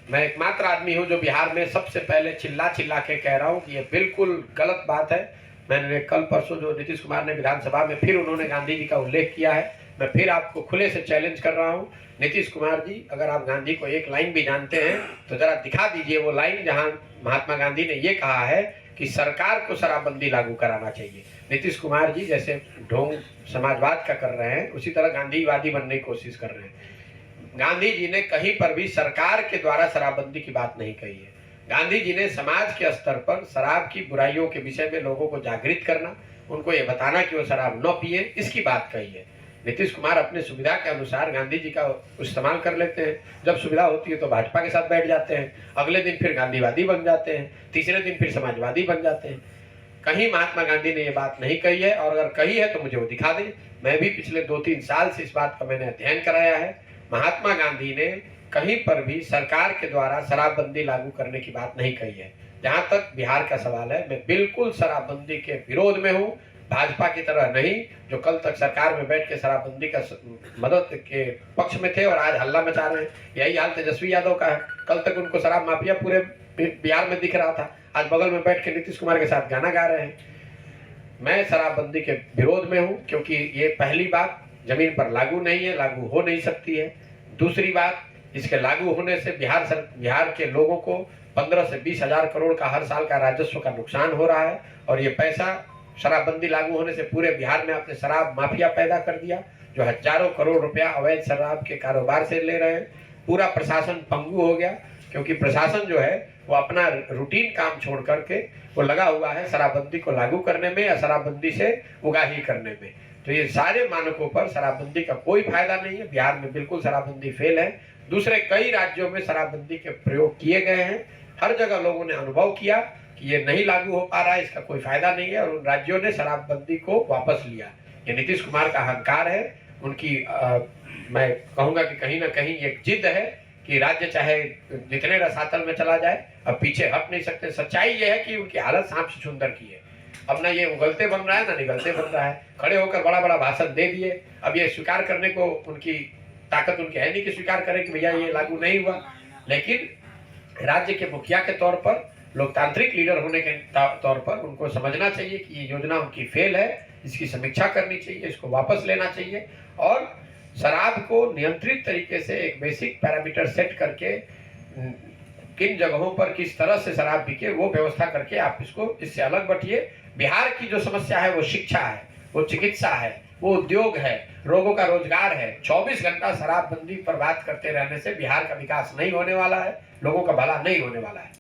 मैं एकमात्र आदमी हूं जो बिहार में सबसे पहले चिल्ला चिल्ला के कह रहा हूं कि ये बिल्कुल गलत बात है। मैंने कल परसों जो नीतीश कुमार ने विधानसभा में फिर उन्होंने गांधी जी का उल्लेख किया है, मैं फिर आपको खुले से चैलेंज कर रहा हूं। नीतीश कुमार जी, अगर आप गांधी को एक लाइन भी जानते हैं तो जरा दिखा दीजिए वो लाइन जहां महात्मा गांधी ने ये कहा है कि सरकार को शराबबंदी लागू कराना चाहिए। नीतीश कुमार जी जैसे ढोंग समाजवाद का कर रहे हैं, उसी तरह गांधीवादी बनने की कोशिश कर रहे हैं। गांधी जी ने कहीं पर भी सरकार के द्वारा शराबबंदी की बात नहीं कही है। गांधी जी ने समाज के स्तर पर शराब की बुराइयों के विषय में लोगों को जागृत करना, उनको ये बताना कि वो शराब न पिए, इसकी बात कही है। नीतीश कुमार अपने सुविधा के अनुसार गांधी जी का इस्तेमाल कर लेते हैं। जब सुविधा होती है तो भाजपा के साथ बैठ जाते हैं, अगले दिन फिर गांधीवादी बन जाते हैं, तीसरे दिन फिर समाजवादी बन जाते हैं। कहीं महात्मा गांधी ने ये बात नहीं कही है, और अगर कही है तो मुझे वो दिखा दें। मैं भी पिछले 2-3 साल से इस बात का मैंने अध्ययन कराया है। महात्मा गांधी ने कहीं पर भी सरकार के द्वारा शराबबंदी लागू करने की बात नहीं कही है। जहां तक बिहार का सवाल है, मैं बिल्कुल शराबबंदी के विरोध में हूं, भाजपा की तरह नहीं, जो कल तक सरकार में बैठ के शराबबंदी का मदद के पक्ष में थे और आज हल्ला मचा रहे हैं। यही हाल तेजस्वी यादव का है। कल तक उनको शराब माफिया पूरे बिहार में दिख रहा था, आज बगल में बैठ के नीतीश कुमार के साथ गाना गा रहे हैं। मैं शराबबंदी के विरोध में हूं, क्योंकि ये पहली बात जमीन पर लागू नहीं है, लागू हो नहीं सकती है। दूसरी बात, इसके लागू होने से बिहार के लोगों को 15 से 20 हजार करोड़ का हर साल का राजस्व का नुकसान हो रहा है, और ये पैसा शराबबंदी लागू होने से पूरे बिहार में आपने शराब माफिया पैदा कर दिया, जो हजारों करोड़ रुपया अवैध शराब के कारोबार से ले रहे हैं। पूरा प्रशासन पंगु हो गया, क्योंकि प्रशासन जो है वो अपना रूटीन काम छोड़ करके वो लगा हुआ है शराबबंदी को लागू करने में या शराबबंदी से उगाही करने में। तो ये सारे मानकों पर शराबबंदी का कोई फायदा नहीं है। बिहार में बिल्कुल शराबबंदी फेल है। दूसरे कई राज्यों में शराबबंदी के प्रयोग किए गए हैं, हर जगह लोगों ने अनुभव किया कि ये नहीं लागू हो पा रहा है, इसका कोई फायदा नहीं है, और उन राज्यों ने शराबबंदी को वापस लिया। ये नीतीश कुमार का अहंकार है, उनकी मैं कहूंगा कि कहीं ना कहीं एक जिद है कि राज्य चाहे जितने रसातल में चला जाए, अब पीछे हट नहीं सकते। सच्चाई ये है कि उनकी हालत सांप से छुंदर की है। अब ना ये उगलते बन रहा है, ना निगलते बन रहा है। खड़े होकर बड़ा बड़ा भाषण दे दिए, अब ये स्वीकार करने को उनकी ताकत उनकी है नहीं कि स्वीकार करें कि भैया ये लागू नहीं हुआ। लेकिन राज्य के मुखिया के तौर पर, लोकतांत्रिक लीडर होने के तौर पर उनको समझना चाहिए कि ये योजना उनकी फेल है, इसकी समीक्षा करनी चाहिए, इसको वापस लेना चाहिए, और शराब को नियंत्रित तरीके से एक बेसिक पैरामीटर सेट करके किन जगहों पर किस तरह से शराब बिके वो व्यवस्था करके आप इसको इससे अलग बटिए। बिहार की जो समस्या है वो शिक्षा है, वो चिकित्सा है, वो उद्योग है, लोगों का रोजगार है। 24 घंटा शराबबंदी पर बात करते रहने से बिहार का विकास नहीं होने वाला है, लोगों का भला नहीं होने वाला है।